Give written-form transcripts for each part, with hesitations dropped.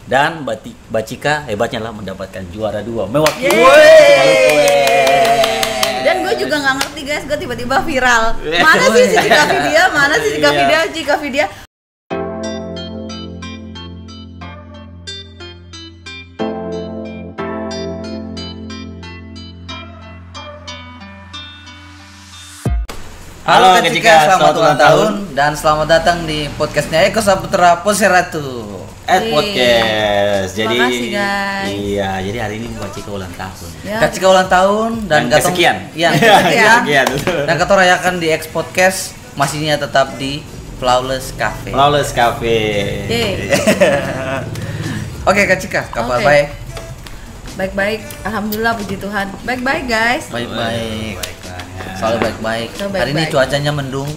Dan Bacika hebatnya lah mendapatkan juara 2 mewakili. Dan gue juga nggak ngerti guys, gue tiba-tiba viral. Mana sih si Cika Vidya? Mana sih Cika Vidya? Halo Kak Cika, selamat ulang tahun dan selamat datang di podcastnya Eko Saputra Poseratu Podcast. Jadi Makasih, guys. Iya, jadi hari ini Mbak Cika ulang tahun. Ya. Kak Cika ulang tahun dan kesekian. Iya, Kesekian. Dan Kato rayakan di X Podcast masihnya tetap di Flawless Cafe. Flawless Cafe. Oke Kak Cika, kabar Oke. baik? Baik-baik, alhamdulillah puji Tuhan. Baik-baik guys. Baik-baik. Baiklah, ya. Selalu baik-baik. Selalu Hari ini baik-baik. cuacanya mendung,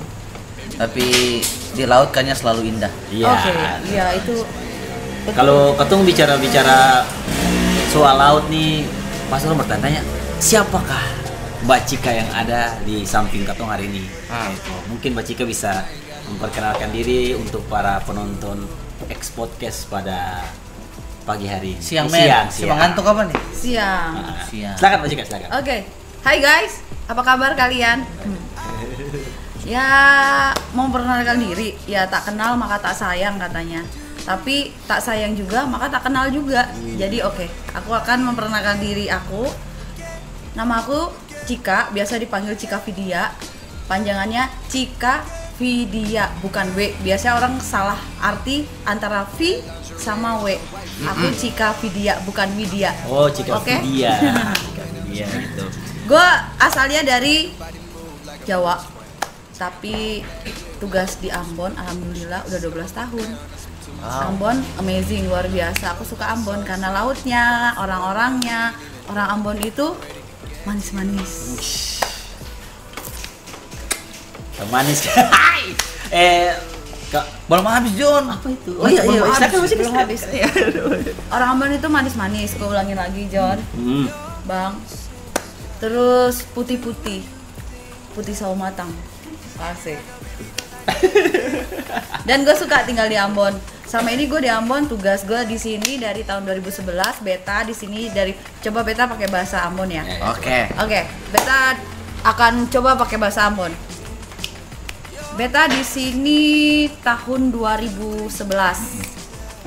tapi di laut kayaknya selalu indah. Iya. Oke, iya itu. betul. Kalau Ketung bicara soal laut nih, Mas Ron bertanya, siapakah Mbak Cika yang ada di samping Ketung hari ini? Gitu. Mungkin Mbak Cika bisa memperkenalkan diri untuk para penonton X Podcast pada pagi hari ini. Siang ngantuk apa nih? Siang. Siang. Silakan Mbak Cika, silakan. Oke, hai guys, apa kabar kalian? Ya, mau memperkenalkan diri, ya tak kenal maka tak sayang katanya. Tapi tak sayang juga maka tak kenal juga. Jadi oke, aku akan memperkenalkan diri aku. Nama aku Cika, biasa dipanggil Cika Vidya. Panjangannya Cika Vidya, bukan W. Biasanya orang salah arti antara V sama W. Aku Cika Vidya, bukan Widya. Oh, Cika Oke. Vidya. Cika Vidya gitu. Gue asalnya dari Jawa, tapi tugas di Ambon, alhamdulillah udah 12 tahun. Ambon amazing, luar biasa. Aku suka Ambon karena lautnya, orang-orangnya. Orang Ambon itu manis-manis. Manis. Belum habis John. Apa itu? Oh iya, belum habis. silakan, belum habis. Orang Ambon itu manis-manis. Gue ulangin lagi, John. Bang. Terus putih-putih. Putih sawo matang. Asik. Dan gue suka tinggal di Ambon. Sama ini gue di Ambon, tugas gue di sini dari tahun 2011. Beta di sini dari, coba Beta pakai bahasa Ambon ya. Oke. Oke, Beta akan coba pakai bahasa Ambon. Beta di sini tahun 2011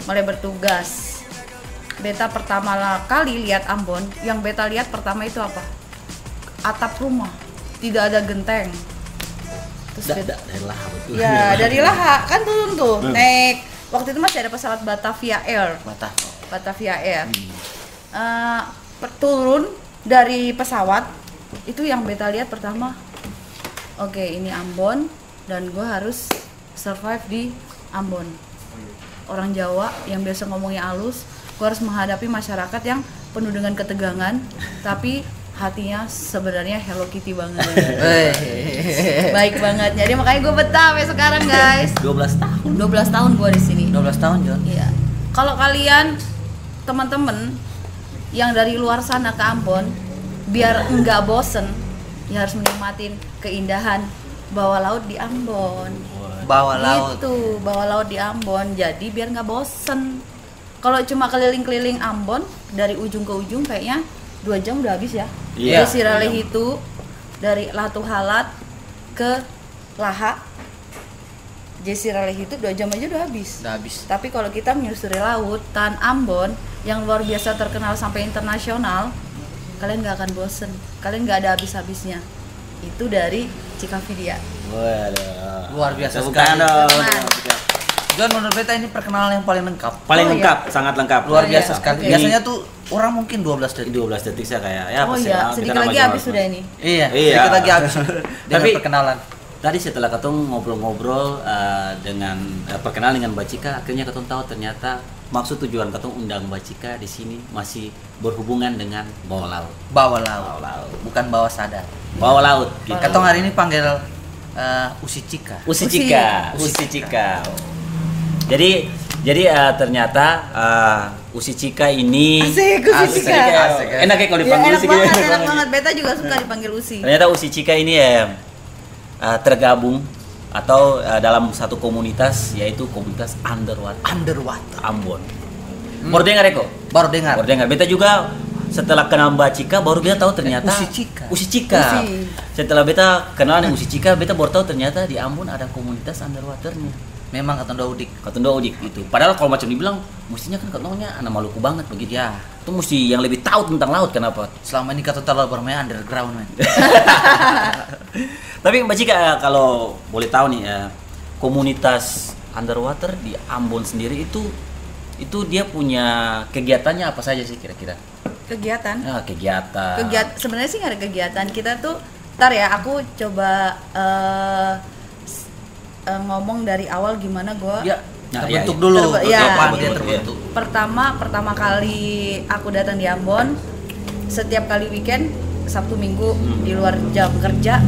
mulai bertugas. Beta pertama kali lihat Ambon, yang Beta lihat pertama itu apa? Atap rumah, tidak ada genteng. Terus Beta, Dari Laha betul. ya dari Laha kan turun tuh, naik. Waktu itu masih ada pesawat Batavia Air. Batavia Air. Turun dari pesawat, itu yang Beta lihat pertama. Oke, ini Ambon dan gue harus survive di Ambon. Orang Jawa yang biasa ngomongnya halus, gue harus menghadapi masyarakat yang penuh dengan ketegangan, tapi hatinya sebenarnya Hello Kitty banget. Baik banget. Jadi makanya gue betah sampai sekarang, guys. 12 tahun. 12 tahun gue di sini. 12 tahun John. Iya. Kalau kalian teman-teman yang dari luar sana ke Ambon, biar enggak bosen, ya harus menikmatin keindahan bawah laut di Ambon. Bawah laut. Gitu, bawah laut di Ambon. Jadi biar nggak bosen. Kalau cuma keliling-keliling Ambon dari ujung ke ujung kayaknya 2 jam udah habis ya. Iya. Dari Siraleh itu, dari Latu Halat ke Laha, Siraleh itu 2 jam aja udah habis. Udah habis. Tapi kalau kita menyusuri lautan Ambon yang luar biasa terkenal sampai internasional, kalian nggak akan bosen, kalian nggak ada habis-habisnya. Itu dari Cika Vidya. Waduh. Luar biasa Tepuk sekali. tangan dong. Teman. John, menurut Beta ini perkenalan yang paling lengkap. Paling Oh, lengkap, sangat lengkap. Luar Oh, biasa iya. sekali. Oke. Biasanya tuh orang mungkin 12 detik. 12 detik saya kayak ya Oh pasti iya, kita sedikit nama lagi Jawa, habis Mas. sudah ini. Iya, Iya. sedikit lagi habis dengan Tapi- perkenalan. Tadi setelah Ketung ngobrol-ngobrol dengan perkenalan dengan Mbak Cika, akhirnya Ketung tahu ternyata maksud tujuan Ketung undang Mbak Cika di sini masih berhubungan dengan bawah laut. Bawah laut. Bawah laut. Bukan bawah sadar. Bawah laut gitu. Katong hari ini panggil Usi Cika. Usi Cika. Usi Cika. Jadi ternyata Usi Cika ini Asik, Usi Cika. Asik, ya. Enak ya kalau Ya, dipanggil enak Usi banget, Cika. enak banget. Beta juga suka dipanggil Usi. Ternyata Usi Cika ini tergabung atau dalam satu komunitas, yaitu komunitas underwater Underwater. Ambon. Baru dengar Eko? Baru dengar. Baru dengar. Beta juga setelah kenal Mbak Cika baru beta tahu ternyata Usi Cika. Setelah beta kenal dengan Usi Cika, beta baru tahu ternyata di Ambon ada komunitas underwaternya. Memang Katunda Udik itu. Padahal kalau macam dibilang mestinya kan katanya anak Maluku banget begitu ya. Itu mesti yang lebih tahu tentang laut, kenapa? Selama ini Katunda terlalu bermain underground, men. Tapi Mbak Cika, kalau boleh tahu nih komunitas underwater di Ambon sendiri itu dia punya kegiatannya apa saja sih kira-kira? Kegiatan? Kegiatan. Sebenarnya sih nggak ada kegiatan. Kita tuh, ntar ya aku coba ngomong dari awal gimana gue terbentuk dulu. Terbentuk. Pertama kali aku datang di Ambon, setiap kali weekend Sabtu Minggu di luar jam kerja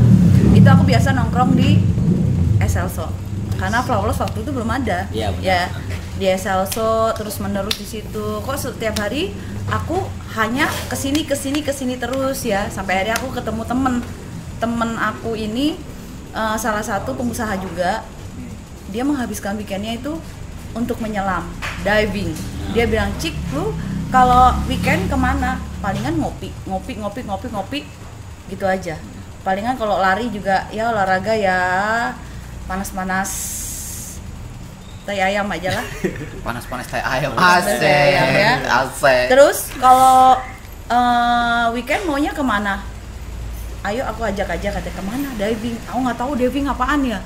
itu aku biasa nongkrong di Excelso karena Flawless waktu itu belum ada. Ya di Excelso terus menerus di situ. Kok setiap hari aku hanya kesini terus ya, sampai akhirnya aku ketemu temen aku ini. Salah satu pengusaha juga, dia menghabiskan weekendnya itu untuk menyelam, diving. Dia bilang, Cik, lu kalau weekend kemana? Palingan ngopi, gitu aja. Palingan kalau lari juga ya olahraga ya panas-panas tai ayam aja lah. Panas-panas tai ayam. Asik. Ya. Asik. Terus kalau weekend maunya kemana? Ayo aku ajak aja, kata kemana? Diving. Aku nggak tahu diving apaan ya.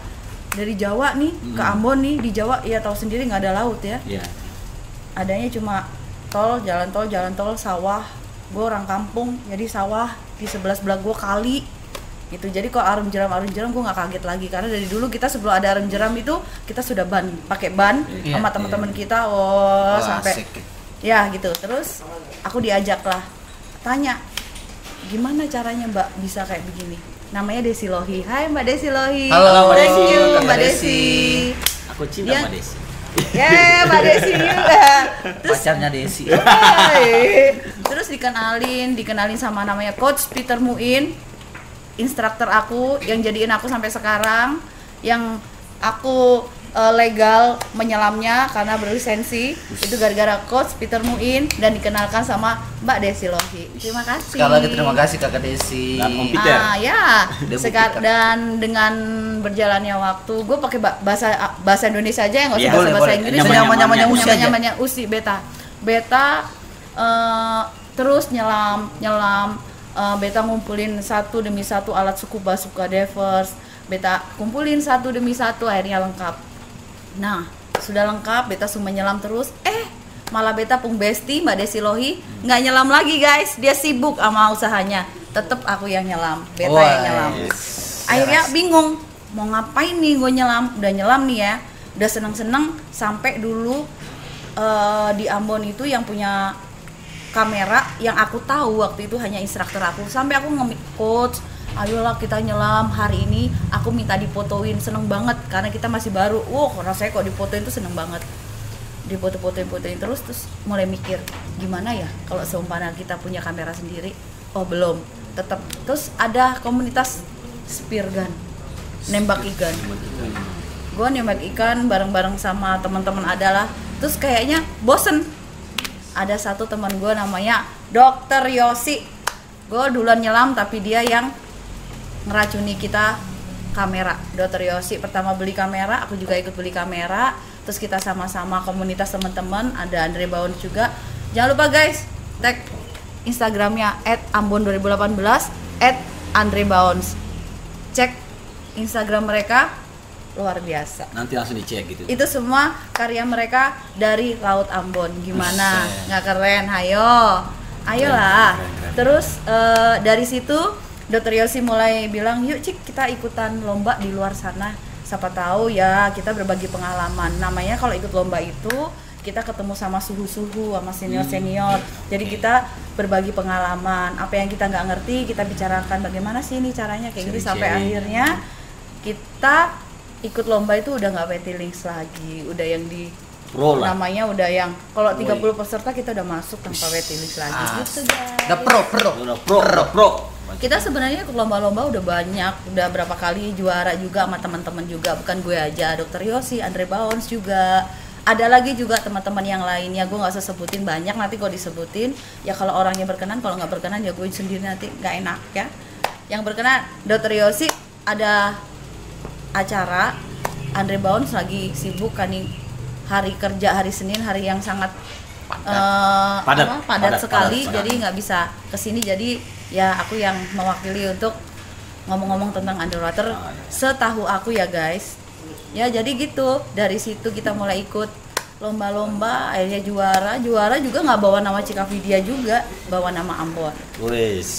Dari Jawa nih ke Ambon nih, di Jawa ya tahu sendiri nggak ada laut ya. Adanya cuma jalan tol, sawah. Gue orang kampung, jadi sawah di sebelah gue kali. Gitu. Jadi kalau arum jeram gue nggak kaget lagi karena dari dulu kita sebelum ada arum jeram itu kita sudah pakai ban sama teman-teman kita. Sampai asik. Ya gitu. Terus aku diajak lah, tanya gimana caranya Mbak bisa kayak begini? Namanya Desi Lohi. Hai Mbak Desi Lohi. Halo Mbak Desi. Mbak Desi. Aku cinta Mbak Desi. Ya Mbak Desi juga. Terus, pacarnya Desi. Terus dikenalin sama namanya Coach Peter Muin, instruktur aku yang jadiin aku sampai sekarang, yang aku legal menyelamnya karena berlisensi itu gara-gara Coach Peter Muin dan dikenalkan sama Mbak Desi Lohi. Terima kasih. Sekali lagi terima kasih Kakak Desi. Dan Om Peter. Dan dengan berjalannya waktu, gue pakai bahasa Indonesia aja ya, nggak usah bahasa Inggris. Nyaman-nyamannya Usi Beta. Terus nyelam. Beta ngumpulin satu demi satu alat scuba divers. Beta kumpulin satu demi satu, akhirnya lengkap. Nah, sudah lengkap, beta semua nyelam terus. Malah beta pung bestie Mbak Desi Lohi nggak nyelam lagi guys, dia sibuk sama usahanya. Tetep aku yang nyelam, beta yang nyelam. Akhirnya bingung mau ngapain nih gue nyelam. Udah nyelam nih ya, udah seneng-seneng sampai dulu di Ambon itu yang punya kamera yang aku tahu waktu itu hanya instruktur aku. Sampai aku Coach, ayolah kita nyelam hari ini, aku minta difotoin. Seneng banget karena kita masih baru. Rasanya kok difotoin tuh seneng banget. Difotoin terus mulai mikir gimana ya kalau seumpama kita punya kamera sendiri. Belum, tetap. Terus ada komunitas spear gun, nembak ikan. Gue nembak ikan bareng-bareng sama teman-teman adalah. Terus kayaknya bosen. Ada satu teman gue namanya Dr. Yosi. Gue duluan nyelam tapi dia yang ngeracuni kita kamera. Dr. Yosi pertama beli kamera, aku juga ikut beli kamera. Terus kita sama-sama komunitas teman-teman, ada Andre Bounce juga. Jangan lupa guys, tag Instagramnya @ambon2018 @andrebounce. Cek Instagram mereka, luar biasa. Nanti langsung dicek gitu. Itu semua karya mereka dari Laut Ambon. Gimana? Nggak keren? Ayolah. Keren. Terus dari situ Dr. Yosi mulai bilang, yuk Cik kita ikutan lomba di luar sana. Siapa tahu ya kita berbagi pengalaman. Namanya kalau ikut lomba itu kita ketemu sama suhu-suhu, sama senior-senior. Jadi kita berbagi pengalaman. Apa yang kita nggak ngerti kita bicarakan bagaimana sih ini caranya kayak gini. Sampai akhirnya kita ikut lomba itu udah nggak PT Links lagi. Udah yang di pro lah. Namanya udah yang kalau 30 peserta kita udah masuk tanpa PT Links lagi gitu guys. Udah pro. Kita sebenarnya ikut lomba-lomba udah banyak, udah berapa kali juara juga sama teman-teman juga, bukan gue aja, Dr. Yosi, Andre Bounce juga, ada lagi juga teman-teman yang lainnya, gue nggak usah sebutin banyak, nanti gue disebutin ya kalau orangnya berkenan, kalau nggak berkenan ya gue sendiri nanti nggak enak ya. Yang berkenan Dr. Yosi ada acara, Andre Bounce lagi sibuk kan nih, hari kerja hari Senin, hari yang sangat padat sekali, jadi nggak bisa kesini, jadi ya aku yang mewakili untuk ngomong-ngomong tentang underwater setahu aku ya guys. Ya jadi gitu, dari situ kita mulai ikut lomba-lomba, akhirnya juara juga nggak bawa nama Cikavidia juga, bawa nama Ambon,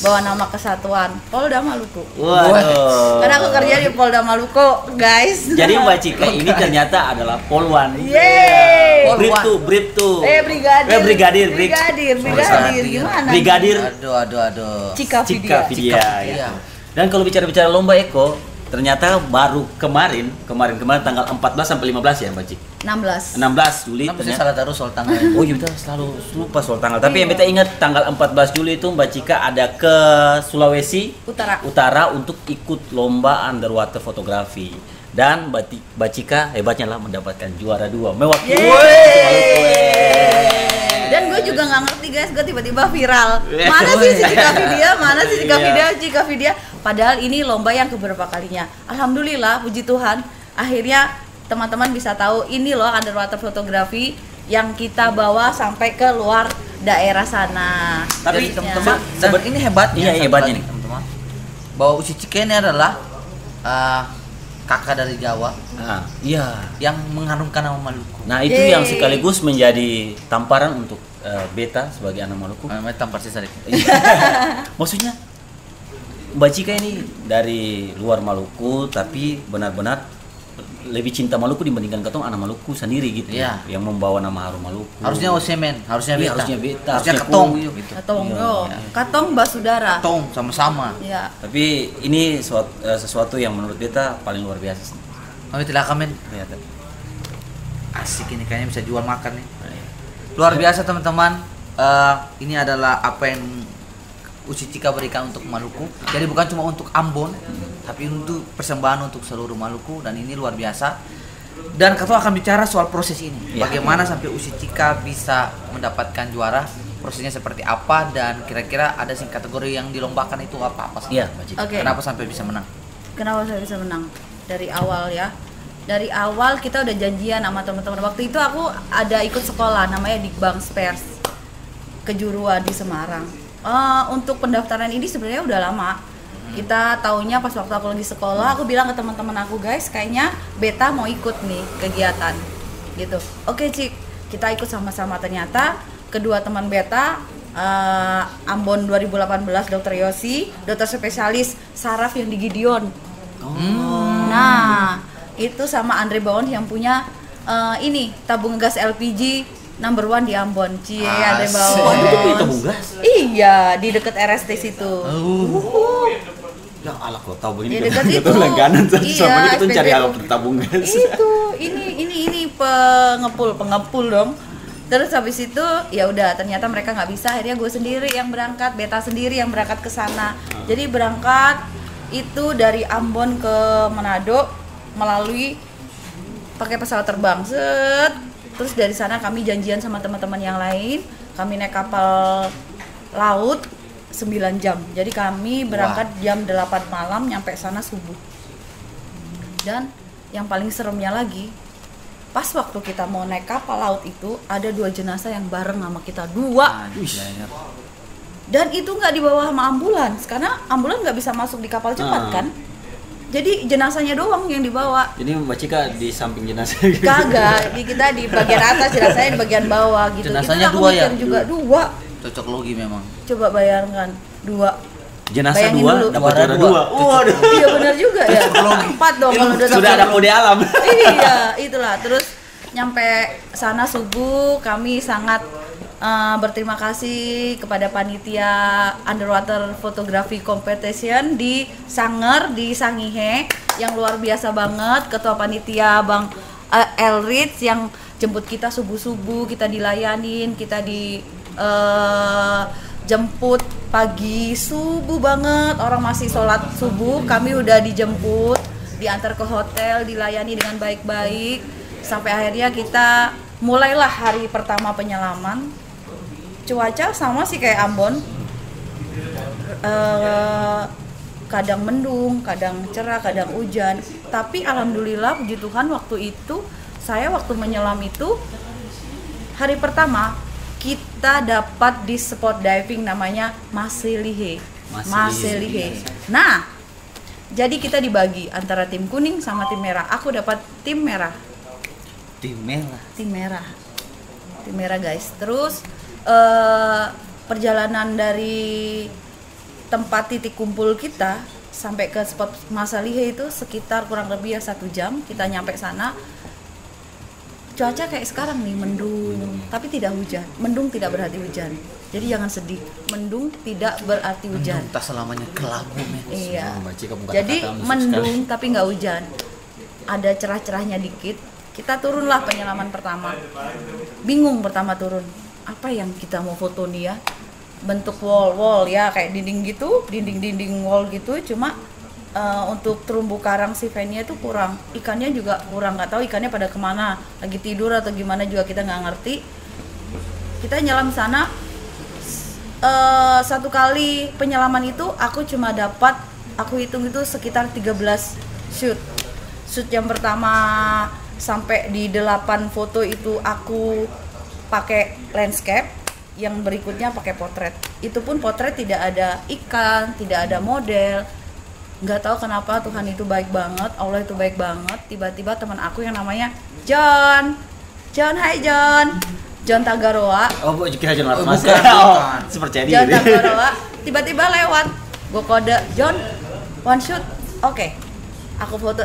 bawa nama Kesatuan Polda Maluku. Waduh. Karena aku kerja di Polda Maluku guys. Jadi Mbak Cika ini ternyata adalah Polwan. Yeay. Bribtu. Brigadir gimana? Brigadir. Aduh. Cikavidia. Iya. Dan kalau bicara lomba Eko, ternyata baru kemarin tanggal 14 sampai 15 ya Mbak Cik? 16 Juli. Bisa salah taruh soal tanggal. Oh iya, kita selalu lupa soal tanggal. Tapi yang kita ingat tanggal 14 Juli itu Mbak Cika ada ke Sulawesi Utara untuk ikut lomba underwater fotografi. Dan Mbak Cika hebatnya lah mendapatkan juara 2 mewakili Maluku. Dan gue juga nggak ngerti guys, gue tiba-tiba viral. Mana sih si Cikavidia? Padahal ini lomba yang keberapa kalinya. Alhamdulillah, puji Tuhan, akhirnya teman-teman bisa tahu ini loh underwater fotografi yang kita bawa sampai ke luar daerah sana. Tapi teman-teman, dan ini hebatnya. Iya, hebatnya nih teman-teman. Bahwa Uci Cika ini adalah kakak dari Jawa. Iya. Yang mengharumkan nama Maluku. Nah itu yang sekaligus menjadi tamparan untuk beta sebagai anak Maluku. Tampar sih sedikit. Maksudnya Mbak Cika ini dari luar Maluku tapi benar-benar lebih cinta Maluku dibandingkan Katong anak Maluku sendiri gitu. Iya. Yang membawa nama harum Maluku. Harusnya Osemen, harusnya beta. Harusnya Katong. Katong basudara. Katong sama-sama. Iya. Tapi ini sesuatu yang menurut beta paling luar biasa. Kami tidak kamen. Ternyata. Asik ini kayaknya bisa jual makan nih. Luar biasa teman-teman. Ini adalah apa yang Uci Cika berikan untuk Maluku. Jadi bukan cuma untuk Ambon, tapi untuk persembahan untuk seluruh Maluku, dan ini luar biasa. Dan Kato akan bicara soal proses ini. Bagaimana sampai Uci Cika bisa mendapatkan juara, prosesnya seperti apa, dan kira-kira ada sih kategori yang dilombakan itu apa sih? Iya, Okay. Kenapa sampai bisa menang? Kenapa saya bisa menang? Dari awal ya. Dari awal kita udah janjian sama teman-teman. Waktu itu aku ada ikut sekolah namanya Dikbang Spers Kejurua di Semarang. Untuk pendaftaran ini sebenarnya udah lama. Kita taunya pas waktu aku lagi sekolah, aku bilang ke teman-teman aku, guys, kayaknya beta mau ikut nih kegiatan gitu. Oke Cik, kita ikut sama-sama. Ternyata kedua teman beta, Ambon 2018 Dr. Yosi, dokter spesialis saraf yang di Gideon. Nah, itu sama Andre Bounce yang punya ini tabung gas LPG number 1 di Ambon. Andre Bounce. Itu punya tabung gas? Iya, di dekat RST situ. Ya Allah, kok tabung ini Dekat itu. langganan sama ini kita cari SPBU. alat tabung gas. Itu, ini pengepul dong. Terus habis itu ya udah, ternyata mereka nggak bisa, akhirnya gue sendiri yang berangkat, beta sendiri yang berangkat ke sana. Jadi berangkat itu dari Ambon ke Manado melalui pakai pesawat terbang. Terus dari sana kami janjian sama teman-teman yang lain, kami naik kapal laut 9 jam. Jadi kami berangkat jam 8 malam, nyampe sana subuh. Dan yang paling seremnya lagi, pas waktu kita mau naik kapal laut itu ada 2 jenazah yang bareng sama kita, 2. Dan itu nggak dibawa sama ambulans, karena ambulans nggak bisa masuk di kapal cepat kan. Jadi jenazahnya doang yang dibawa. Jadi Mbak Cika di samping jenazah. Kagak, kita di bagian atas, jenazahnya di bagian bawah gitu. Jenazahnya itu 2 ya? Juga 2. Cocok logi memang. Coba bayangkan, 2. Jenazah Bayangin 2 dulu. dapat juara 2. Waduh. Iya benar juga ya. 4 dong kalau udah Sudah ada kode alam. Iya, itulah. Terus nyampe sana subuh, kami sangat berterima kasih kepada panitia Underwater Photography Competition di Sanger, di Sangihe, yang luar biasa banget. Ketua panitia Bang Elrich yang jemput kita subuh-subuh, kita dilayanin, kita jemput pagi subuh banget, orang masih sholat subuh, kami udah dijemput, diantar ke hotel, dilayani dengan baik-baik, sampai akhirnya kita mulailah hari pertama penyelaman. Cuaca sama sih kayak Ambon, kadang mendung, kadang cerah, kadang hujan. Tapi alhamdulillah puji Tuhan waktu itu saya waktu menyelam itu hari pertama kita dapat di spot diving namanya Maselihe. Nah, jadi kita dibagi antara tim kuning sama tim merah. Aku dapat tim merah. Tim merah guys. Terus perjalanan dari tempat titik kumpul kita sampai ke spot Maselihe itu sekitar kurang lebih ya 1 jam. Kita nyampe sana. Cuaca kayak sekarang nih, mendung, tapi tidak hujan. Mendung tidak berarti hujan. Jadi jangan sedih. Mendung tidak berarti hujan. Mendung tak selamanya kelabu, men. Iya. Jadi mendung tapi nggak hujan. Ada cerah-cerahnya dikit. Kita turunlah penyelaman pertama. Bingung pertama turun. Apa yang kita mau foto nih ya? Bentuk wall ya, kayak dinding gitu, dinding wall gitu. Cuma untuk terumbu karang si Venia itu kurang, ikannya juga kurang, nggak tahu ikannya pada kemana, lagi tidur atau gimana juga kita nggak ngerti. Kita nyelam sana, satu kali penyelaman itu aku cuma dapat, aku hitung itu sekitar 13 shoot yang pertama sampai di 8 foto itu aku pakai landscape, yang berikutnya pakai potret. Itu pun potret tidak ada ikan, tidak ada model. Nggak tahu kenapa Tuhan itu baik banget, Allah itu baik banget. Tiba-tiba teman aku yang namanya John, hai John Tagaroa. Oh, kira John Mas. Bukan. Seperti ini. John Tagaroa tiba-tiba lewat. Gue kode, John, one shoot. Oke. Aku foto.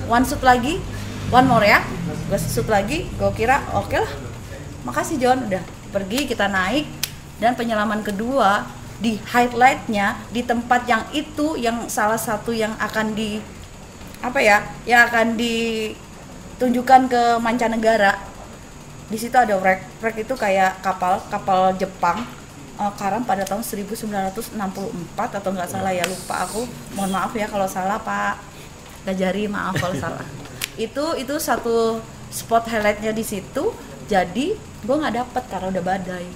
One shoot lagi, one more ya. Gue shoot lagi, gue kira oke lah. Makasih John, udah pergi, kita naik. Dan penyelaman kedua di highlightnya di tempat yang itu, yang salah satu yang akan yang akan ditunjukkan ke mancanegara. Di situ ada wreck itu kayak kapal Jepang, karam pada tahun 1964 atau nggak salah ya, lupa aku. Mohon maaf ya kalau salah Pak Gajari, maaf kalau salah. Itu satu spot highlightnya di situ. Jadi gue nggak dapet karena udah badai.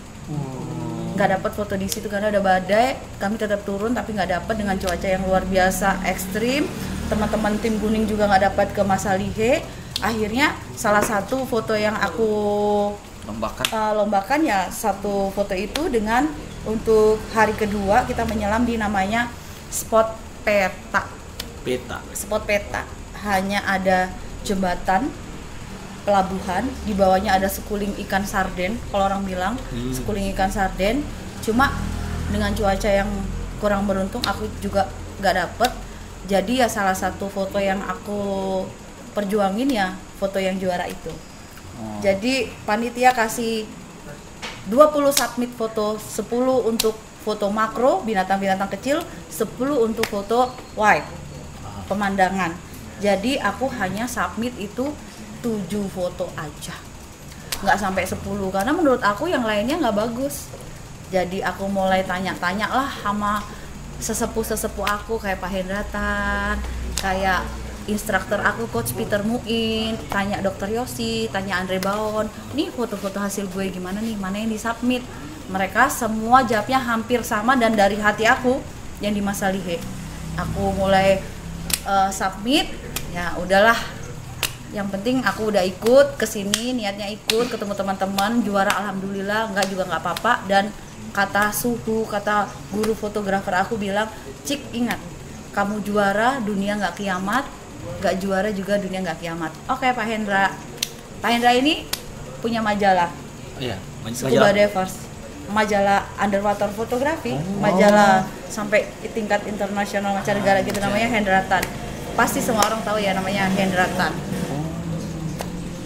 Nggak dapat foto di situ karena udah badai. Kami tetap turun tapi nggak dapat dengan cuaca yang luar biasa ekstrim. Teman-teman tim kuning juga nggak dapat ke Maselihe. Akhirnya salah satu foto yang aku lombakan ya satu foto itu dengan untuk hari kedua kita menyelam di namanya spot peta. Spot peta hanya ada jembatan, pelabuhan, di bawahnya ada sekuling ikan sarden, kalau orang bilang sekuling ikan sarden. Cuma dengan cuaca yang kurang beruntung aku juga nggak dapet. Jadi ya salah satu foto yang aku perjuangin ya foto yang juara itu. Jadi panitia kasih 20 submit foto, 10 untuk foto makro binatang-binatang kecil, 10 untuk foto wide pemandangan. Jadi aku hanya submit itu 7 foto aja, nggak sampai 10 karena menurut aku yang lainnya nggak bagus. Jadi aku mulai tanya-tanya lah sama sesepuh aku kayak Pak Hendratan, kayak instruktur aku Coach Peter Muin, tanya Dr. Yosi, tanya Andre Baon, nih foto-foto hasil gue gimana nih, mana yang disubmit. Mereka semua jawabnya hampir sama dan dari hati aku yang di Maselihe. Aku mulai submit, ya udahlah. Yang penting aku udah ikut ke sini, niatnya ikut ketemu teman-teman, juara alhamdulillah, enggak juga nggak apa-apa. Dan kata suhu, kata guru fotografer aku bilang, Cik ingat, kamu juara dunia nggak kiamat, nggak juara juga dunia nggak kiamat. Oke Pak Hendra. Pak Hendra ini punya majalah. Iya, Scuba Divers, majalah underwater fotografi, majalah sampai tingkat internasional mancanegara gitu, namanya Hendratan. Pasti semua orang tahu ya namanya Hendratan.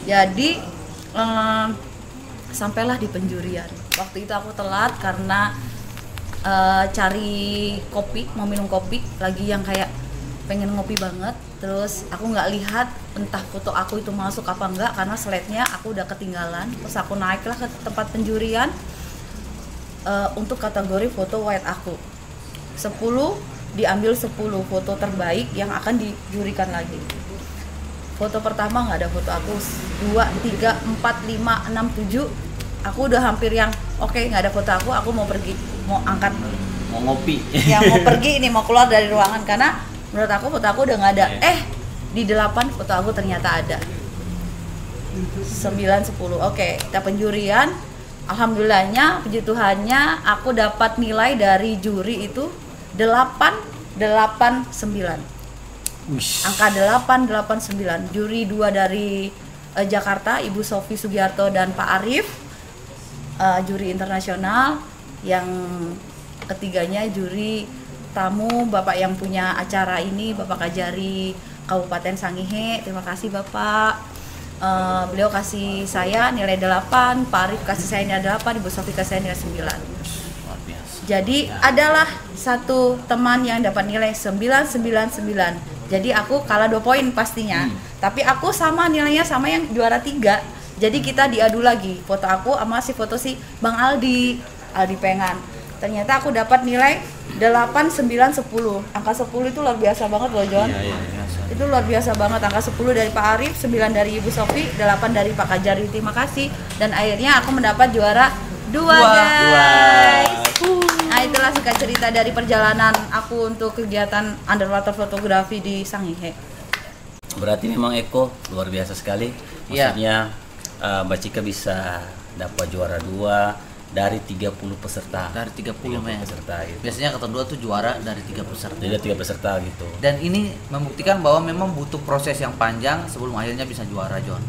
Jadi sampailah di penjurian. Waktu itu aku telat karena cari kopi, mau minum kopi, lagi yang kayak pengen ngopi banget. Terus aku nggak lihat entah foto aku itu masuk apa enggak karena slide-nya aku udah ketinggalan. Terus aku naiklah ke tempat penjurian untuk kategori foto wide aku. 10 diambil 10 foto terbaik yang akan dijurikan lagi. foto pertama nggak ada foto aku, 2, 3, 4, 5, 6, 7 aku udah hampir yang oke, nggak ada foto aku mau pergi, mau angkat, Mau ngopi. ya mau pergi ini, mau keluar dari ruangan karena menurut aku foto aku udah nggak ada. Di 8 foto aku ternyata ada. 9, 10. Oke, kita penjurian. Alhamdulillahnya, puji Tuhannya, aku dapat nilai dari juri itu 889. Angka 889. Juri 2 dari Jakarta, Ibu Sofi Sugiarto dan Pak Arif. Juri internasional. Yang ketiganya juri tamu, Bapak yang punya acara ini, Bapak Kajari Kabupaten Sangihe. Terima kasih Bapak. Beliau kasih saya nilai 8, Pak Arif kasih saya nilai 8, Ibu Sofi kasih saya nilai 9. Luar biasa. Jadi adalah satu teman yang dapat nilai 999. Jadi aku kalah 2 poin pastinya. Tapi aku sama nilainya sama yang juara 3. Jadi kita diadu lagi, foto aku sama foto si Bang Aldi Pengan. Ternyata aku dapat nilai 8, 9, 10. Angka 10 itu luar biasa banget loh, John. Iya. Itu luar biasa banget. Angka 10 dari Pak Arif, 9 dari Ibu Sofi, 8 dari Pak Kajari. Terima kasih. Dan akhirnya aku mendapat juara 2, guys. Nah, itulah singkat cerita dari perjalanan aku untuk kegiatan underwater fotografi di Sangihe. Berarti memang Eko luar biasa sekali. Maksudnya Mbak Cika bisa dapat juara 2 dari 30 peserta. Dari 30 peserta gitu. Biasanya kata 2 tuh juara dari 3 peserta. Jadi 3 peserta gitu. Dan ini membuktikan bahwa memang butuh proses yang panjang sebelum akhirnya bisa juara, John.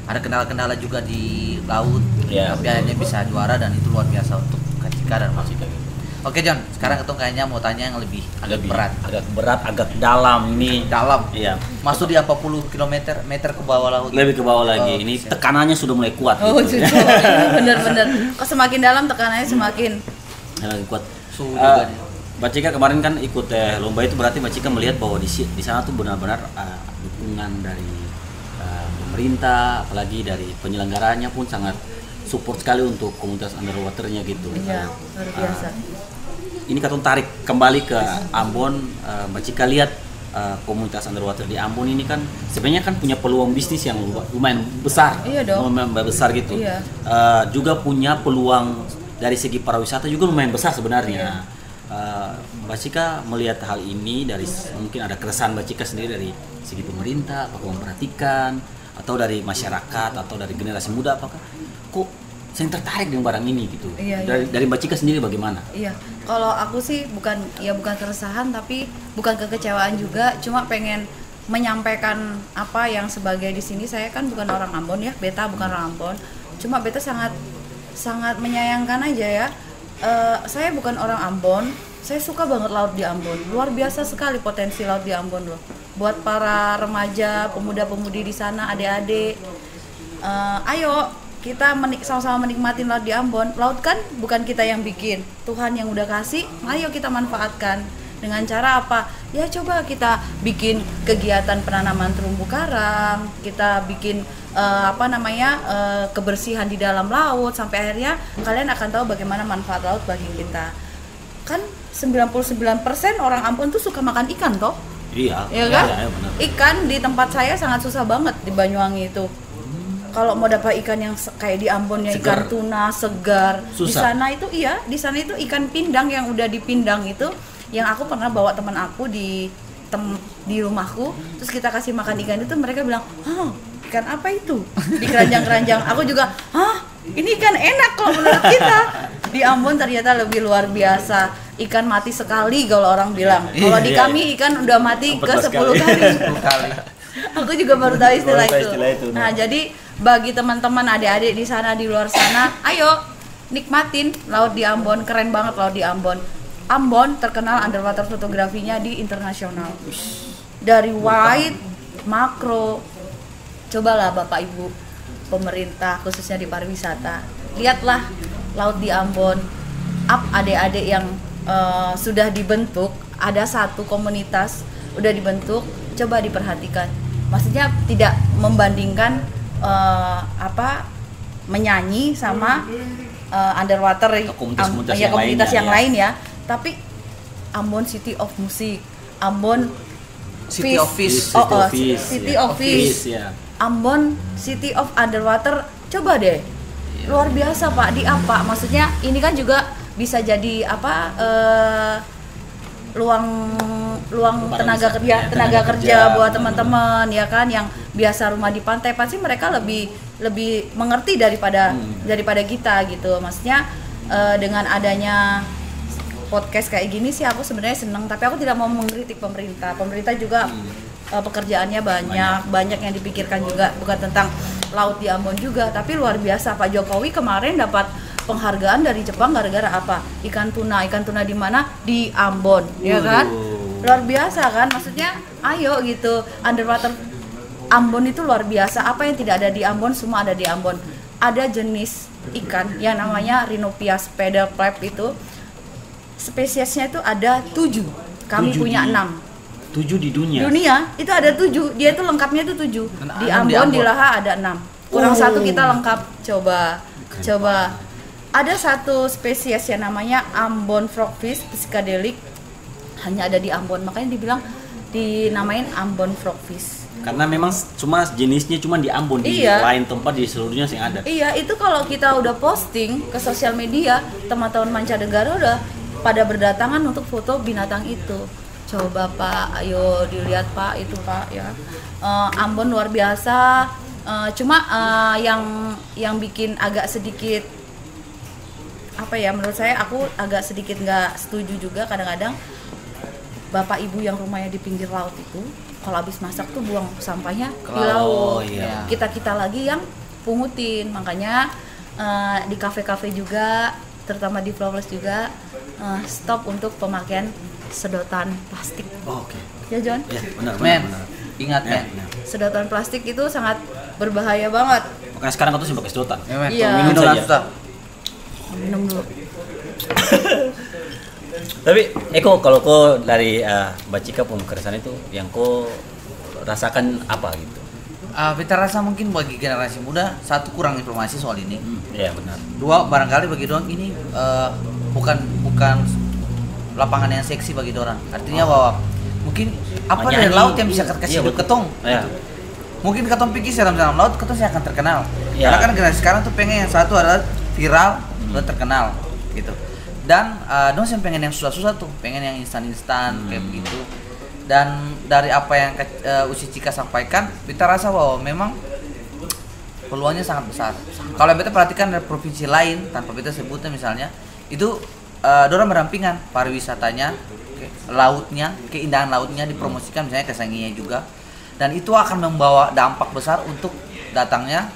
Ada kendala-kendala juga di laut, tapi akhirnya bisa juara dan itu luar biasa untuk Kak Cika dan Mas Cika gitu. Oke John, sekarang Ketung kayaknya mau tanya yang lebih berat. Agak berat, agak dalam ini. Dalam. Iya. Masuk di apa puluh meter ke bawah laut. Lebih ke bawah lagi. Ini tekanannya sudah mulai kuat. Gitu. Bener-bener. Kok semakin dalam tekanannya semakin kuat. Suhu juga nih. Mbak Cika kemarin kan ikut lomba itu, berarti Mbak Cika melihat bahwa di sana tuh benar-benar dukungan dari pemerintah, apalagi dari penyelenggaranya pun sangat support sekali untuk komunitas underwaternya gitu. Iya, luar biasa. Ini Katong tarik kembali ke Ambon, Mbak Cika lihat komunitas underwater di Ambon ini kan sebenarnya kan punya peluang bisnis yang lumayan besar. Iya dong. Lumayan besar gitu. Iya. Juga punya peluang dari segi pariwisata juga lumayan besar sebenarnya. Iya. Mbak Cika melihat hal ini dari mungkin ada keresahan Mbak Cika sendiri dari segi pemerintah, apakah memperhatikan atau dari masyarakat atau dari generasi muda, apakah kok saya tertarik dengan barang ini gitu. Iya. Dari Mbak Cika sendiri bagaimana? Iya, kalau aku sih bukan keresahan tapi bukan kekecewaan juga, cuma pengen menyampaikan apa yang sebagai di sini saya kan bukan orang Ambon ya, Beta bukan orang Ambon, cuma Beta sangat menyayangkan aja ya. Saya bukan orang Ambon, saya suka banget laut di Ambon, luar biasa sekali potensi laut di Ambon loh. Buat para remaja, pemuda-pemudi di sana, adik-adik, ayo kita sama-sama menikmati laut di Ambon. Laut kan bukan kita yang bikin, Tuhan yang udah kasih, ayo kita manfaatkan. Dengan cara apa? Ya coba kita bikin kegiatan penanaman terumbu karang, kita bikin kebersihan di dalam laut, sampai akhirnya kalian akan tahu bagaimana manfaat laut bagi kita. Kan 99% orang Ambon tuh suka makan ikan toh? Iya. Ya kan? Iya, benar. Ikan di tempat saya sangat susah banget di Banyuwangi itu. Kalau mau dapat ikan yang kayak di Ambon ya, ikan tuna segar. Susah. Di sana itu ikan pindang yang udah dipindang itu, yang aku pernah bawa teman aku di rumahku, terus kita kasih makan ikan itu, mereka bilang, "Hah, ikan apa itu?" Di keranjang-keranjang. Aku juga, "Hah, ini ikan enak kalau menurut kita." Di Ambon ternyata lebih luar biasa. Ikan mati sekali kalau orang bilang. Kalau di kami ikan udah mati ke 10 kali. 10 kali. Aku juga baru tahu istilah itu. Nah, jadi bagi teman-teman adik-adik di sana, di luar sana, ayo nikmatin laut di Ambon. Keren banget laut di Ambon. Ambon terkenal underwater fotografinya di internasional. Dari wide, makro. Cobalah Bapak Ibu pemerintah khususnya di pariwisata, lihatlah laut di Ambon. Adik-adik yang sudah dibentuk, ada satu komunitas udah dibentuk, coba diperhatikan. Maksudnya tidak membandingkan menyanyi sama underwater komunitas yang lain ya. Tapi Ambon City of Music, Ambon City of Fish. City of Fish. Ya. Ambon City of Underwater, coba deh. Luar biasa Pak, di apa? Maksudnya ini kan juga bisa jadi apa? Luang tenaga kerja buat teman-teman ya kan, yang biasa rumah di pantai, pasti mereka lebih mengerti daripada kita gitu. Maksudnya dengan adanya podcast kayak gini sih aku sebenarnya seneng, tapi aku tidak mau mengkritik pemerintah juga pekerjaannya banyak yang dipikirkan juga, bukan tentang laut di Ambon juga, tapi luar biasa Pak Jokowi kemarin dapat penghargaan dari Jepang gara-gara apa? Ikan tuna di mana? Di Ambon, ya kan? Luar biasa kan? Maksudnya ayo gitu, underwater Ambon itu luar biasa. Apa yang tidak ada di Ambon semua ada di Ambon. Ada jenis ikan yang namanya Rhinopias paddleplap itu, spesiesnya itu ada 7. Kami punya 6. 7 di dunia. Itu ada 7. Dia itu lengkapnya itu 7. Di Ambon, di Laha ada 6. Kurang satu kita lengkap. Coba. Ada satu spesies yang namanya Ambon frogfish psychedelic, hanya ada di Ambon. Makanya dinamain Ambon frogfish. Karena memang jenisnya cuma di Ambon, di lain tempat di seluruh dunia yang ada. Iya, itu kalau kita udah posting ke sosial media, teman-teman mancanegara udah pada berdatangan untuk foto binatang itu. Coba Pak, ayo dilihat Pak, itu Pak ya. Ambon luar biasa. Cuma yang bikin agak sedikit apa ya, menurut saya aku agak sedikit nggak setuju juga kadang-kadang bapak ibu yang rumahnya di pinggir laut itu kalau habis masak tuh buang sampahnya di laut. Iya. Kita lagi yang pungutin. Makanya di kafe-kafe juga, terutama di Flowers juga, stop untuk pemakaian sedotan plastik. Oke. Ya John? Ya, benar. Ingat men. Sedotan plastik itu sangat berbahaya banget. Makanya sekarang aku tuh pakai sedotan. Iya. Minum saja. Minum dulu. Tapi Eko, kalau kau dari Mbak Cika keresahan itu yang kau rasakan apa gitu? Beta rasa mungkin bagi generasi muda, satu, kurang informasi soal ini. Iya benar. Dua, barangkali bagi dorang ini bukan lapangan yang seksi bagi dorang. Artinya bahwa mungkin apa dari laut yang bisa kasih hidup ketong. Iya. Gitu. Mungkin ketong pikir dalam laut ketong saya akan terkenal. Ya. Karena kan generasi sekarang tuh pengen yang satu adalah viral, dan terkenal gitu. Dan dong saya pengen yang susah-susah tuh, pengen yang instan-instan kayak begitu. Dan dari apa yang Uci Cika sampaikan, kita rasa bahwa memang peluangnya sangat besar. Kalau kita perhatikan dari provinsi lain, tanpa kita sebutnya misalnya, itu dorang berampingan pariwisatanya, lautnya, keindahan lautnya dipromosikan misalnya ke Sangihe juga. Dan itu akan membawa dampak besar untuk datangnya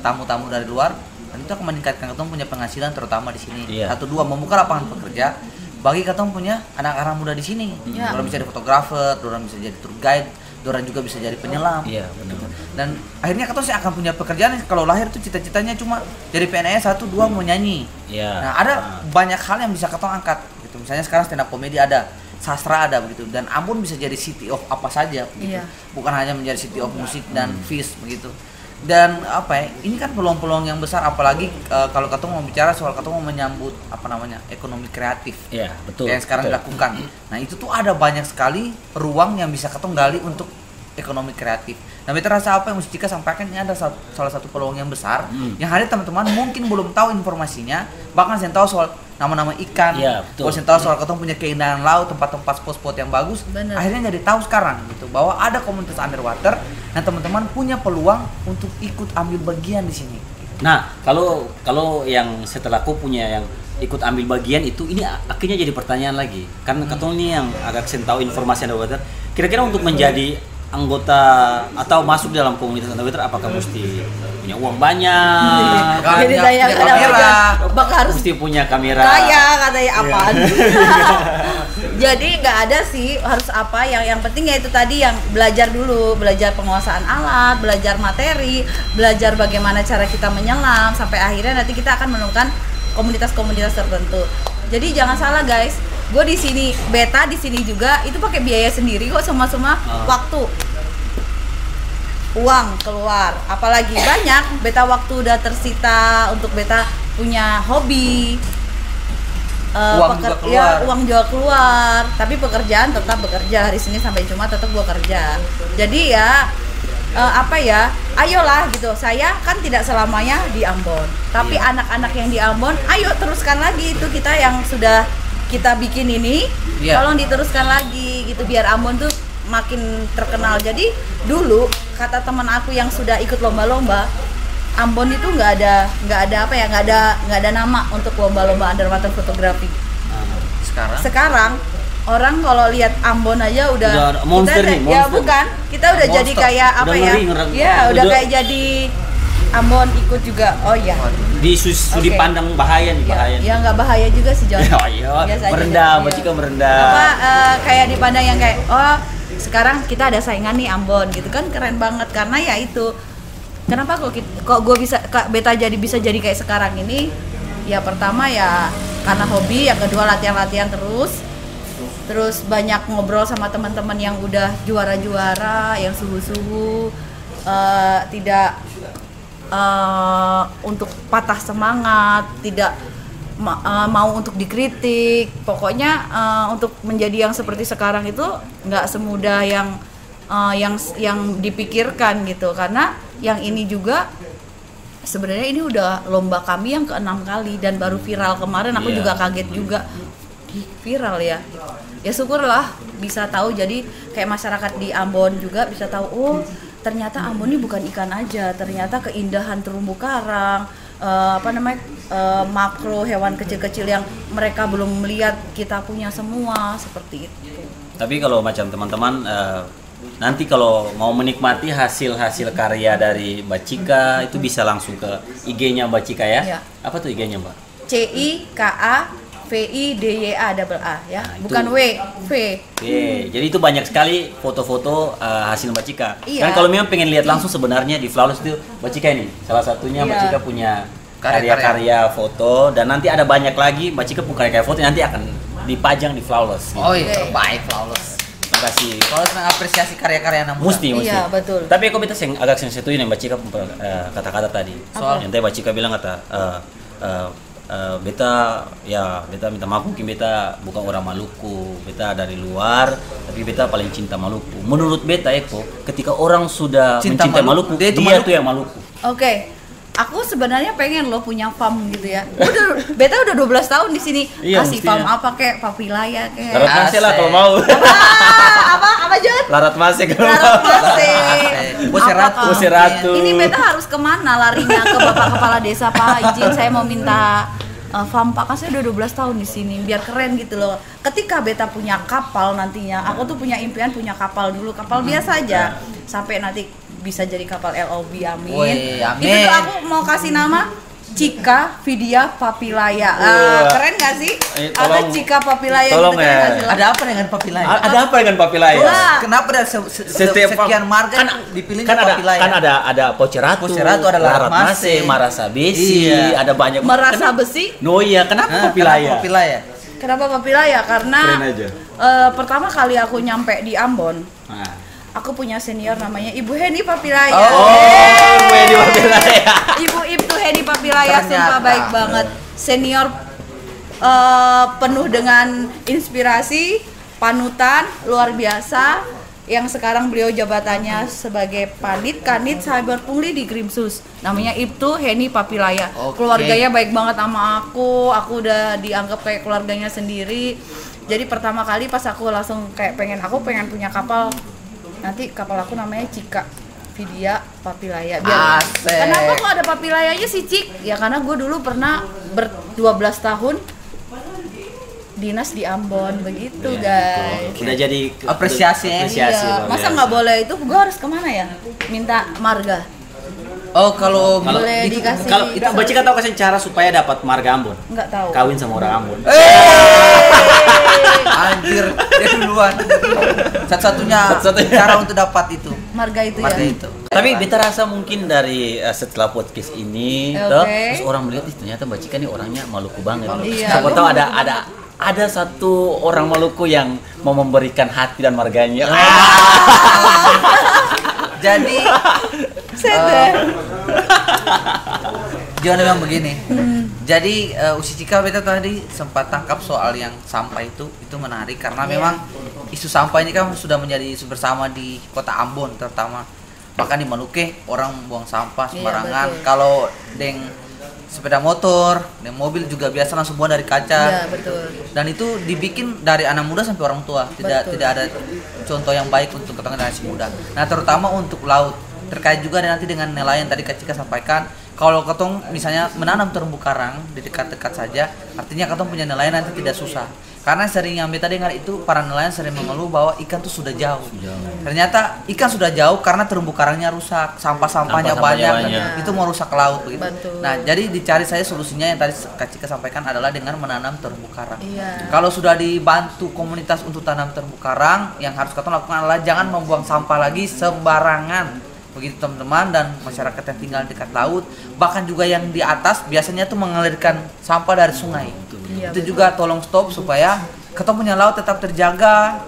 tamu-tamu dari luar. Dan itu akan meningkatkan ketemu punya penghasilan terutama di sini. Iya. Satu, dua, membuka lapangan pekerja bagi ketemu punya anak-anak muda di sini. Iya. Dorang bisa jadi fotografer, dorang bisa jadi tour guide, dorang juga bisa jadi penyelam. Iya, benar. Dan akhirnya ketemu saya akan punya pekerjaan. Kalau lahir tuh cita-citanya cuma jadi PNS, satu, dua, mau nyanyi. Iya. Nah, ada banyak hal yang bisa ketemu angkat gitu. Misalnya sekarang stand up comedy ada, sastra ada begitu, dan Ambon bisa jadi city of apa saja begitu. Iya. Bukan hanya menjadi city of musik dan fish begitu. Dan apa ya, ini kan peluang-peluang yang besar, apalagi kalau ketemu mau bicara soal ketemu menyambut apa namanya ekonomi kreatif. Iya, betul. Yang sekarang dilakukan. Nah, itu tuh ada banyak sekali ruang yang bisa ketemu gali untuk ekonomi kreatif. Nah, kita rasa apa yang Uci Cika sampaikan ini ada salah satu peluang yang besar yang hari teman-teman mungkin belum tahu informasinya, bahkan saya tahu soal nama-nama ikan, kalau saya tahu soal ketemu punya keindahan laut, tempat-tempat spot-spot yang bagus. Bener. Akhirnya jadi tahu sekarang gitu bahwa ada komunitas underwater dan teman-teman punya peluang untuk ikut ambil bagian di sini. Nah, kalau yang setelahku punya yang ikut ambil bagian itu, ini akhirnya jadi pertanyaan lagi. Karena ketemu ini yang agak tahu informasi underwater. Kira-kira untuk menjadi anggota atau masuk dalam komunitas underwater, apakah mesti punya uang banyak? Jadi saya harus mesti punya kamera. Kaya katanya apaan? Jadi nggak ada sih harus apa, yang penting ya itu tadi, yang belajar dulu, belajar penguasaan alat, belajar materi, belajar bagaimana cara kita menyelam, sampai akhirnya nanti kita akan menemukan komunitas-komunitas tertentu. Jadi jangan salah guys, gue di sini, beta di sini juga itu pakai biaya sendiri kok, semua waktu, uang keluar, apalagi banyak beta waktu udah tersita untuk beta punya hobi. Uang juga keluar. Ya, uang juga keluar, tapi pekerjaan tetap bekerja, hari Senin sampai Jumat tetap gua kerja. Jadi ya apa ya, ayolah gitu, saya kan tidak selamanya di Ambon, tapi anak-anak yang di Ambon, ayo teruskan lagi itu kita yang sudah kita bikin ini, tolong diteruskan lagi gitu, biar Ambon tuh makin terkenal. Jadi dulu kata teman aku yang sudah ikut lomba-lomba, Ambon itu nggak ada nama untuk lomba-lomba underwater fotografi. Sekarang orang kalau lihat Ambon aja udah monster kita, nih, ya monster. bukan, kita udah Monster. jadi kayak apa Udah ya? ngeri, Ya udah kayak jadi Ambon ikut juga. Oh iya. Studi Oke. pandang bahaya nih, bahaya. Ya nggak bahaya juga sih John. Oh iya, Biasa aja, merendah, John. Mbak Cika merendah. Apa kayak dipandang yang kayak sekarang kita ada saingan nih Ambon gitu kan, keren banget karena ya itu. Kenapa kok gue bisa beta bisa jadi kayak sekarang ini? Ya pertama ya karena hobi, yang kedua latihan terus banyak ngobrol sama teman-teman yang udah juara-juara, yang suhu-suhu, tidak untuk patah semangat, tidak mau untuk dikritik. Pokoknya untuk menjadi yang seperti sekarang itu nggak semudah yang dipikirkan gitu, karena yang ini juga sebenarnya ini udah lomba kami yang ke-6 kali dan baru viral kemarin. Aku juga kaget juga, viral ya. Ya syukurlah bisa tahu, jadi kayak masyarakat di Ambon juga bisa tahu, oh ternyata Ambon ini bukan ikan aja, ternyata keindahan terumbu karang, makro hewan kecil-kecil yang mereka belum melihat, kita punya semua seperti itu. Tapi kalau macam teman-teman nanti kalau mau menikmati hasil-hasil karya dari Mbak Cika itu bisa langsung ke IG-nya Mbak Cika ya. Iya. Apa tuh IG-nya Mbak? CIKAVIDYA ya, Nah, bukan itu. V. Oke, jadi itu banyak sekali foto-foto hasil Mbak Cika. Iya. Kan kalau memang pengen lihat langsung sebenarnya di Flawless itu Mbak Cika ini salah satunya. Mbak Iya. Cika punya Karya-karya. karya foto, dan nanti ada banyak lagi Mbak Cika punya karya foto nanti akan dipajang di Flawless. Gitu. Oh iya, terbaik Flawless. Terima kasih. Flawless mengapresiasi karya-karya anak muda. Mesti. Iya, betul. Tapi aku beta agak sensitif nih Mbak Cika kata-kata tadi. Soal yang tadi Mbak Cika bilang kata beta minta maaf, mungkin beta bukan orang Maluku, beta dari luar, tapi beta paling cinta Maluku. Menurut beta Eko, ketika orang sudah Cinta mencintai Maluku, Maluku, dia itu dia Maluku. tuh yang Maluku. Oke. Aku sebenarnya pengen lo punya farm gitu ya. Beta udah 12 tahun di sini. Iya, Kasih mestinya. farm apa kek, papilaya kek. Larat Mase lah kalau mau. Apa John? Larat Mase kalau Larat mau. Mase. Bose Apa Ratu. kau? Bose Ratu. Ini beta harus kemana larinya, ke Bapak Kepala Desa, Pak izin saya mau minta farm Pak, kan saya udah 12 tahun di sini, biar keren gitu loh. Ketika beta punya kapal nantinya, aku tuh punya impian punya kapal dulu, kapal biasa aja, sampai nanti bisa jadi kapal LOB, amin. Woi, amin. Itu tuh aku mau kasih nama Cika Vidya Papilaya. Keren gak sih? tolong- Ada Cika Papilaya tolong gitu, keren ya. gak sih? Ada apa dengan papilaya? Ada apa dengan papilaya? Wah. Kenapa dari sekian marga dipilihnya kan papilaya? ada Poce Ratu, Poce Ratu, ada Larat Mase, Marasa Besi, Iya. ada banyak. Merasa besi. No iya, kenapa papilaya? Kenapa papilaya? Kenapa Papilaya? Karena Keren aja. pertama kali aku nyampe di Ambon, Nah. aku punya senior namanya Ibu Heni Papilaya. Oh, gue di papilaya. Ibu Heni Papilaya, Ternyata. sumpah baik banget. Senior penuh dengan inspirasi, panutan, luar biasa. Yang sekarang beliau jabatannya sebagai Kanit Cyber Pungli di Grimsus. Namanya Ibtu Heni Papilaya. Oke. Keluarganya baik banget sama aku udah dianggap kayak keluarganya sendiri. Jadi pertama kali pas aku langsung kayak pengen punya kapal. Nanti kapal aku namanya Cika Vidya Papilaya. Asik. Kenapa kok ada Papilayanya sih, Cik? Ya karena gue dulu pernah 12 tahun dinas di Ambon begitu, guys. Udah jadi Apresiasi ya. apresiasi Iya. luar Masa biasa. nggak boleh itu? Gue harus kemana ya? Minta marga. Oh, kalau Boleh itu- dikasih. Kalau kita Mbak Cika tahu kasih cara supaya dapat marga Ambon? Nggak tahu. Kawin sama orang Ambon. anjir, dia duluan. Satu-satunya cara untuk dapat itu. Marga itu Marga ya. itu. Tapi beta rasa mungkin dari setelah podcast ini, Oke. toh, terus orang melihat "Ih, ternyata Mbak Cika nih orangnya Maluku banget. Iya. Siapa tahu ada satu orang Maluku yang mau memberikan hati dan marganya. Jadi Set deh. John memang begini. Jadi Usicika beta tadi sempat tangkap soal yang sampah itu menarik karena memang isu sampah ini kan sudah menjadi isu bersama di kota Ambon terutama, bahkan di Maluku orang buang sampah sembarangan. Kalau deng sepeda motor, deng mobil juga biasa langsung buang dari kaca. Iya, betul. Dan itu dibikin dari anak muda sampai orang tua. Tidak ada contoh yang baik untuk generasi muda. Nah, terutama untuk laut. Terkait juga nanti dengan nelayan tadi Kak Cika sampaikan, kalau ketong misalnya menanam terumbu karang di dekat-dekat saja, artinya ketong punya nelayan nanti tidak susah. Karena sering yang beta dengar itu para nelayan sering mengeluh bahwa ikan tuh sudah jauh. Ternyata ikan sudah jauh karena terumbu karangnya rusak, sampah-sampahnya banyak, itu mau rusak laut begitu. Betul. Nah, jadi dicari saya solusinya yang tadi Kak Cika sampaikan adalah dengan menanam terumbu karang. Iya. Kalau sudah dibantu komunitas untuk tanam terumbu karang, yang harus ketong lakukan adalah jangan membuang sampah lagi sembarangan. Begitu teman-teman dan masyarakat yang tinggal dekat laut, bahkan juga yang di atas biasanya tuh mengalirkan sampah dari sungai. Iya, Itu juga tolong stop supaya ketong punya laut tetap terjaga,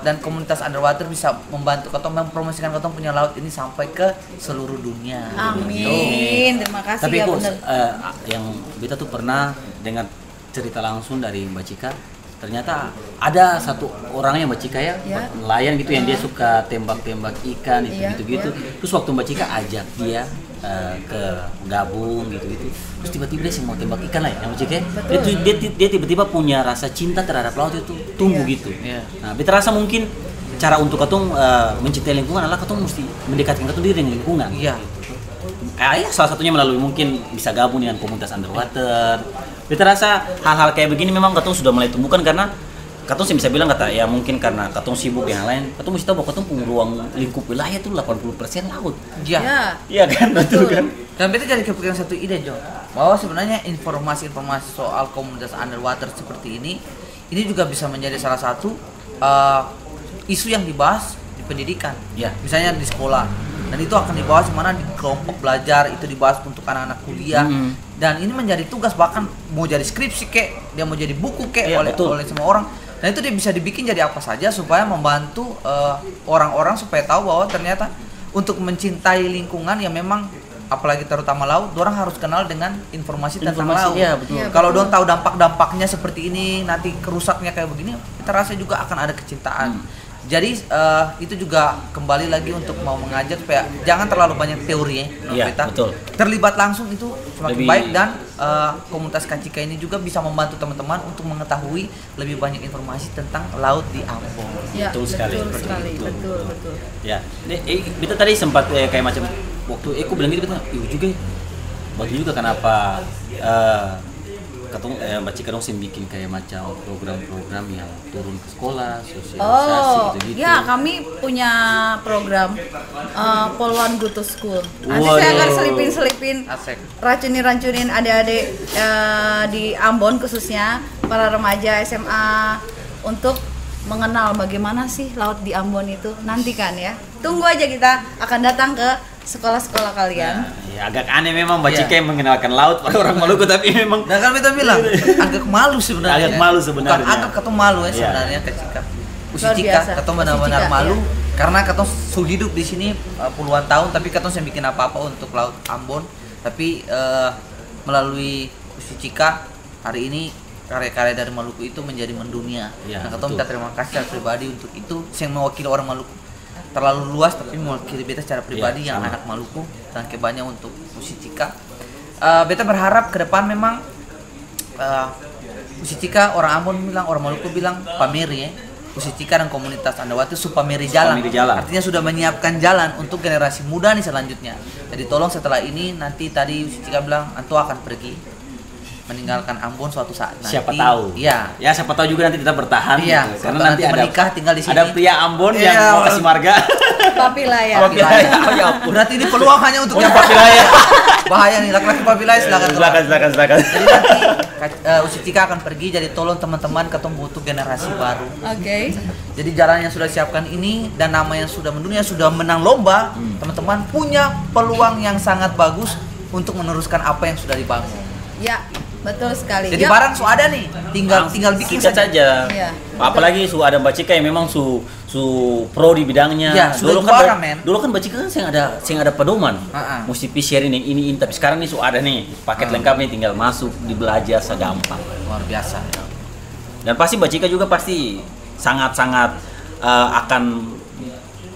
dan komunitas underwater bisa membantu ketong mempromosikan ketong punya laut ini sampai ke seluruh dunia. Amin. Terima kasih. Tapi ya kok bener. yang beta tuh pernah dengar cerita langsung dari Mbak Cika, ternyata ada satu orang yang Mbak Cika ya, nelayan gitu yang dia suka tembak-tembak ikan gitu. Terus waktu Mbak Cika ajak dia ke gabung gitu. Terus tiba-tiba dia mau tembak ikan lah ya, Mbak Cika. Dia tiba-tiba punya rasa cinta terhadap laut itu tumbuh gitu. Nah, beta rasa mungkin cara untuk ketong mencintai lingkungan adalah ketong mesti mendekatkan ketong diri dengan lingkungan. Iya. Ya, salah satunya melalui mungkin bisa gabung dengan komunitas underwater. Beta rasa hal-hal kayak begini memang katong sudah mulai tumbuhkan karena katong sih bisa bilang kata ya mungkin karena katong sibuk yang lain, katong mesti tahu bahwa katong punya ruang lingkup wilayah itu 80% laut. Iya. Iya kan, betul kan? Dan beta jadi kepikiran satu ide Jo, bahwa sebenarnya informasi-informasi soal komunitas underwater seperti ini juga bisa menjadi salah satu isu yang dibahas di pendidikan. Ya. Misalnya di sekolah. Dan itu akan dibahas mana di kelompok belajar, itu dibahas untuk anak-anak kuliah. Dan ini menjadi tugas, bahkan mau jadi skripsi kek, dia mau jadi buku kek oleh semua orang. Dan itu dia bisa dibikin jadi apa saja supaya membantu orang-orang supaya tahu bahwa ternyata untuk mencintai lingkungan yang memang apalagi terutama laut, orang harus kenal dengan informasi tentang laut. Iya, betul. Kalau orang tahu dampak-dampaknya seperti ini, nanti kerusaknya kayak begini, kita rasa juga akan ada kecintaan. Jadi itu juga kembali lagi untuk mau mengajak supaya jangan terlalu banyak teori ya, kita betul. terlibat langsung itu semakin Lebih baik, dan komunitas Kak Cika ini juga bisa membantu teman-teman untuk mengetahui lebih banyak informasi tentang laut di Ambon. Ya, Betul sekali. Betul. Ya, beta tadi sempat kayak macam waktu aku bilang gitu, beta juga bagi juga kenapa Mbak Cika dong sih bikin kayak macam program-program yang turun ke sekolah, sosialisasi gitu. Ya kami punya program Poluan Go to School. Nanti saya akan selipin Asik. racunin adik-adik di Ambon khususnya para remaja SMA untuk mengenal bagaimana sih laut di Ambon itu. Nantikan ya. Tunggu aja, kita akan datang ke sekolah-sekolah kalian. Ya agak aneh memang Mbak Cika yang mengenalkan laut pada orang Maluku, tapi memang Nah kan kita bilang agak malu sebenarnya. Bukan agak ketemu malu ya sebenarnya Kak Cika. Usicika ketemu benar-benar malu karena ketemu sudah hidup di sini puluhan tahun, tapi ketemu saya bikin apa-apa untuk laut Ambon. Tapi melalui Usicika hari ini karya-karya dari Maluku itu menjadi mendunia. Nah ketemu minta terima kasih secara pribadi untuk itu. Saya mewakili orang Maluku terlalu luas, tapi mewakili beta secara pribadi yang anak Maluku. Dan kebanyak untuk Usicika. Beta berharap ke depan memang Usicika, orang Ambon bilang, orang Maluku bilang pameri ya. Usicika dan komunitas underwater supameri jalan. Artinya sudah menyiapkan jalan untuk generasi muda nih selanjutnya. Jadi tolong setelah ini nanti tadi Usicika bilang Anto akan pergi meninggalkan Ambon suatu saat nanti. Siapa tahu. Iya. Ya siapa tahu juga nanti tetap bertahan. Iya. Gitu. Karena nanti ada menikah tinggal di sini. Ada pria Ambon yang mau kasih marga. Papilaya. Berarti ini peluang hanya untuk yang Papilaya. Bahaya nih laki-laki Papilaya, silakan. Silakan. Jadi nanti Usicika akan pergi, jadi tolong teman-teman ketemu butuh generasi baru. Oke. Jadi jalan yang sudah siapkan ini dan nama yang sudah mendunia, sudah menang lomba, teman-teman punya peluang yang sangat bagus untuk meneruskan apa yang sudah dibangun. Ya, Betul sekali. Jadi Yuk. barang su ada nih, tinggal bikin sikat saja. Iya. Apalagi su ada Mbak Cika yang memang su pro di bidangnya. Ya, sudah juara, men. Dulu kan Mbak Cika kan saya ada pedoman. Uh-uh. Mesti sharing ini, tapi sekarang nih su ada nih paket lengkapnya, tinggal masuk dibelajar segampang. Luar biasa. Dan pasti Mbak Cika juga pasti sangat-sangat akan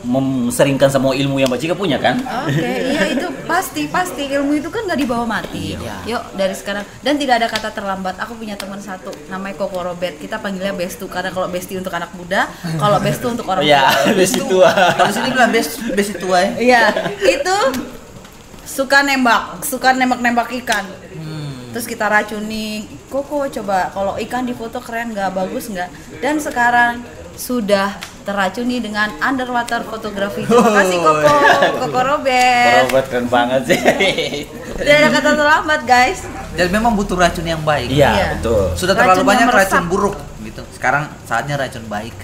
memseringkan semua ilmu yang Mbak Cika punya kan? Oke, iya itu pasti ilmu itu kan nggak dibawa mati. Iya. Yuk dari sekarang, dan tidak ada kata terlambat. Aku punya teman satu namanya Koko Robert. Kita panggilnya Bestu karena kalau Besti untuk anak muda, kalau Bestu untuk orang tua. Iya, Besti tua. Kalau sini bilang besti tua ya. Iya, itu suka nembak ikan. Terus kita racuni, Koko coba kalau ikan di foto keren nggak, bagus nggak? Dan sekarang sudah teracuni dengan underwater fotografi. Terima kasih Koko Robert. Robert keren banget sih. Tidak ada kata terlambat guys. Jadi memang butuh racun yang baik. Iya, Iya. betul. Sudah terlalu Racun yang banyak meresap. racun buruk gitu. Sekarang saatnya racun baik.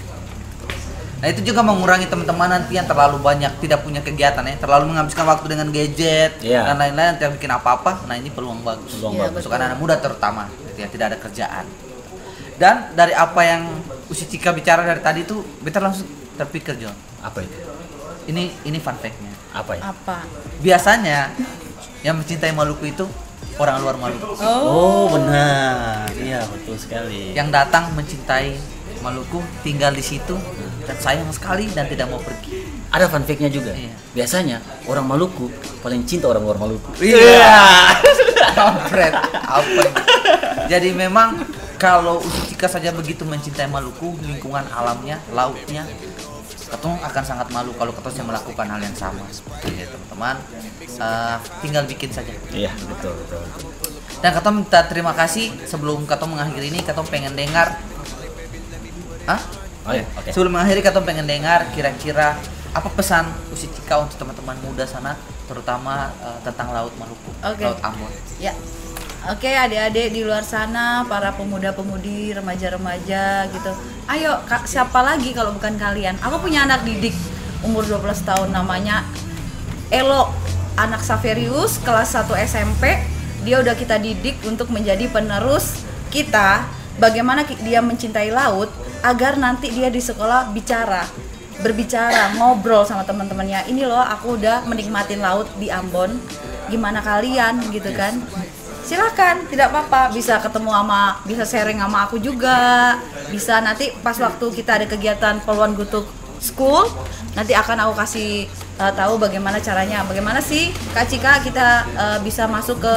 Nah itu juga mengurangi teman-teman nanti yang terlalu banyak tidak punya kegiatan ya, terlalu menghabiskan waktu dengan gadget Iya. dan lain-lain, tidak bikin apa-apa. Nah ini peluang bagus. Peluang Iya, bagus. Untuk anak-anak muda terutama, gitu ya, tidak ada kerjaan. Dan dari apa yang Usi Cika bicara dari tadi itu, beta langsung terpikir John. Apa itu? Ini fun fact-nya. Apa ya? Apa? Biasanya yang mencintai Maluku itu orang luar Maluku. Oh, benar. Iya, betul sekali. Yang datang mencintai Maluku, tinggal di situ dan sayang sekali dan tidak mau pergi. Ada fun fact-nya juga. Iya. Biasanya orang Maluku paling cinta orang luar Maluku. Kampret. Apa ini? Jadi memang kalau Usi Cika saja begitu mencintai Maluku, lingkungan alamnya, lautnya, ketong akan sangat malu kalau ketong melakukan hal yang sama. Jadi teman-teman, tinggal bikin saja. Iya, betul. Dan ketong minta terima kasih sebelum ketong mengakhiri ini, ketong pengen dengar. Hah? Oh iya, oke. Sebelum mengakhiri ketong pengen dengar kira-kira apa pesan Usi Cika untuk teman-teman muda sana, terutama tentang Laut Maluku, Oke. Laut Ambon. Ya. Oke adik-adik di luar sana, para pemuda-pemudi, remaja-remaja gitu. Ayo, siapa lagi kalau bukan kalian? Aku punya anak didik umur 12 tahun namanya Elo, anak Saverius kelas 1 SMP. Dia udah kita didik untuk menjadi penerus kita, bagaimana dia mencintai laut agar nanti dia di sekolah berbicara, ngobrol sama teman-temannya. Ini loh aku udah menikmatin laut di Ambon. Gimana kalian gitu kan? Silakan, tidak apa-apa, bisa bisa sharing sama aku juga, bisa nanti pas waktu kita ada kegiatan Poluan Gutuk School, nanti akan aku kasih tahu bagaimana caranya, bagaimana sih Kak Cika kita bisa masuk ke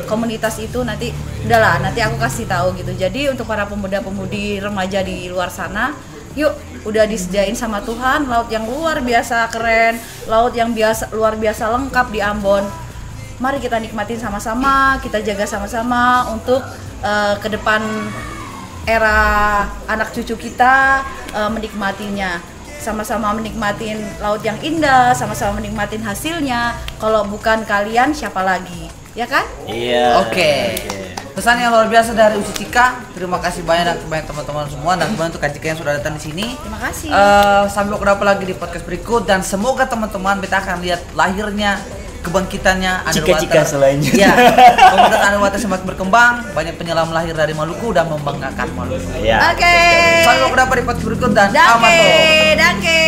komunitas itu, nanti udahlah, nanti aku kasih tahu gitu. Jadi untuk para pemuda-pemudi remaja di luar sana, yuk udah disediain sama Tuhan laut yang luar biasa keren, laut yang luar biasa lengkap di Ambon. Mari kita nikmatin sama-sama, kita jaga sama-sama untuk ke depan era anak cucu kita menikmatinya. Sama-sama menikmatin laut yang indah, sama-sama menikmatin hasilnya. Kalau bukan kalian, siapa lagi? Ya kan? Iya. Oke. Pesan yang luar biasa dari Usi Cika. Terima kasih banyak teman-teman semua dan kemudian untuk Kak Cika yang sudah datang di sini. Terima kasih. Sampai ketemu lagi di podcast berikut dan semoga teman-teman kita akan lihat lahirnya, kebangkitannya Cika-cika selanjutnya. Ya, komunitas underwater semakin berkembang, banyak penyelam lahir dari Maluku dan membanggakan Maluku. Iya. Oke. Sampai ketemu di podcast berikut dan Danke, amato. danke.